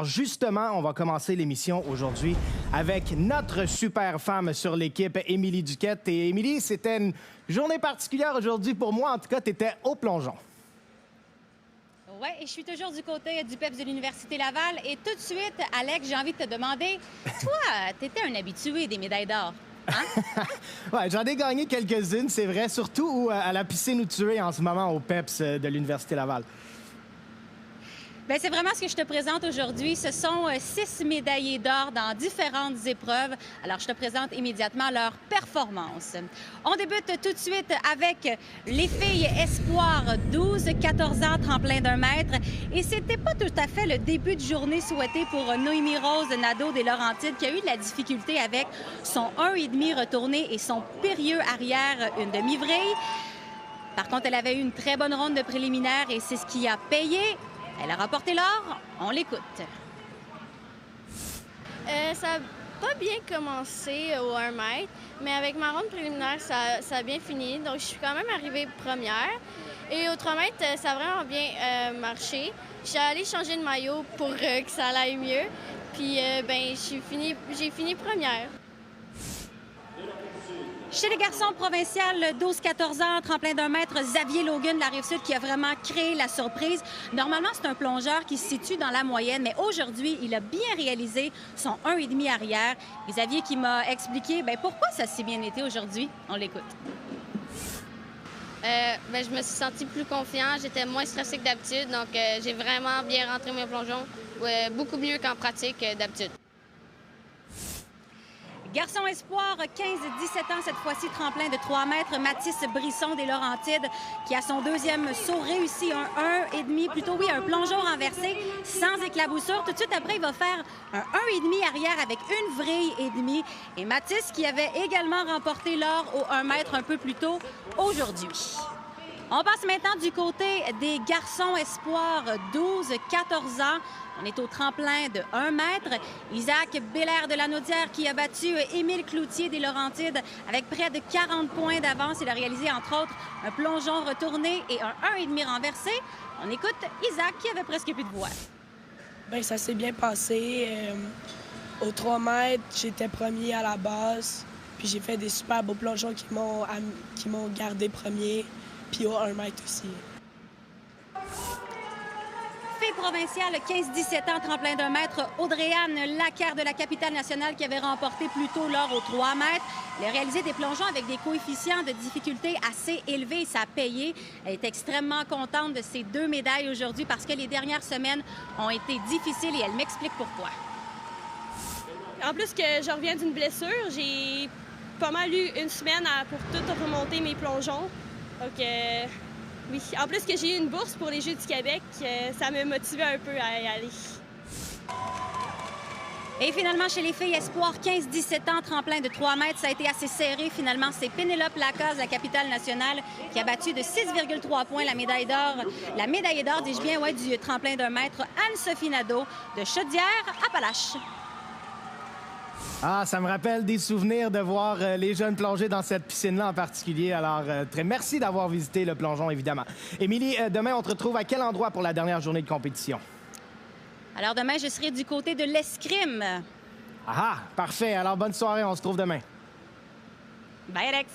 Justement, on va commencer l'émission aujourd'hui avec notre super femme sur l'équipe, Émilie Duquette. Et Émilie, c'était une journée particulière aujourd'hui pour moi. En tout cas, tu étais au plongeon. Oui, et je suis toujours du côté du PEPS de l'Université Laval. Et tout de suite, Alex, j'ai envie de te demander, toi, t'étais un habitué des médailles d'or, hein? Ouais, j'en ai gagné quelques-unes, c'est vrai, surtout à la piscine où tu es en ce moment au PEPS de l'Université Laval. Bien, c'est vraiment ce que je te présente aujourd'hui. Ce sont 6 médaillés d'or dans différentes épreuves. Alors, je te présente immédiatement leur performance. On débute tout de suite avec les filles espoir 12-14 ans, tremplin d'1 mètre. Et c'était pas tout à fait le début de journée souhaité pour Noémie Rose Nadeau des Laurentides, qui a eu de la difficulté avec son 1,5 retourné et son périlleux arrière, une demi-vrille. Par contre, elle avait eu une très bonne ronde de préliminaire et c'est ce qui a payé. Elle a remporté l'or. On l'écoute. Ça n'a pas bien commencé au 1 mètre, mais avec ma ronde préliminaire, ça a bien fini. Donc, je suis quand même arrivée première. Et au 3 mètres, ça a vraiment bien marché. Je suis allée changer de maillot pour que ça aille mieux. Puis, j'ai fini première. Chez les garçons provinciaux, 12-14 ans, tremplin d'1 mètre, Xavier Logan de la Rive-Sud qui a vraiment créé la surprise. Normalement, c'est un plongeur qui se situe dans la moyenne, mais aujourd'hui, il a bien réalisé son 1,5 arrière. Et Xavier qui m'a expliqué pourquoi ça s'est bien été aujourd'hui. On l'écoute. Je me suis sentie plus confiante, j'étais moins stressée que d'habitude, donc j'ai vraiment bien rentré mes plongeons, beaucoup mieux qu'en pratique d'habitude. Garçon espoir, 15-17 ans, cette fois-ci, tremplin de 3 mètres, Mathis Brisson des Laurentides, qui a son deuxième saut réussi, un plongeon renversé, sans éclaboussure. Tout de suite après, il va faire un 1,5 arrière avec une vrille et demie. Et Mathis, qui avait également remporté l'or au 1 mètre un peu plus tôt aujourd'hui. On passe maintenant du côté des garçons espoirs 12-14 ans. On est au tremplin de 1 mètre. Isaac Bélair de la Naudière qui a battu Émile Cloutier des Laurentides avec près de 40 points d'avance. Il a réalisé, entre autres, un plongeon retourné et un 1,5 renversé. On écoute Isaac qui avait presque plus de voix. Bien, ça s'est bien passé. Au 3 mètres, j'étais premier à la base. Puis j'ai fait des super beaux plongeons qui m'ont gardé premier. Puis au 1 mètre aussi. Fille provinciale, 15-17 ans, tremplin d'1 mètre, Audrey-Anne Lacaire de la capitale nationale qui avait remporté plus tôt l'or au 3 mètres. Elle a réalisé des plongeons avec des coefficients de difficulté assez élevés et ça a payé. Elle est extrêmement contente de ces 2 médailles aujourd'hui parce que les dernières semaines ont été difficiles et elle m'explique pourquoi. En plus que je reviens d'une blessure, j'ai pas mal eu une semaine pour tout remonter mes plongeons. Donc, oui. En plus que j'ai eu une bourse pour les Jeux du Québec, ça me motivait un peu à y aller. Et finalement, chez les filles espoir 15-17 ans, tremplin de 3 mètres, ça a été assez serré. Finalement, c'est Pénélope Lacaze, la capitale nationale, qui a battu de 6,3 points la médaille d'or. La médaille d'or, dis-je bien, du tremplin d'1 mètre, Anne-Sophie Nadeau de Chaudière-Appalaches. Ah, ça me rappelle des souvenirs de voir les jeunes plonger dans cette piscine-là en particulier. Alors, merci d'avoir visité le plongeon, évidemment. Émilie, demain, on te retrouve à quel endroit pour la dernière journée de compétition? Alors, demain, je serai du côté de l'escrime. Ah, parfait. Alors, bonne soirée. On se retrouve demain. Bye, Alex.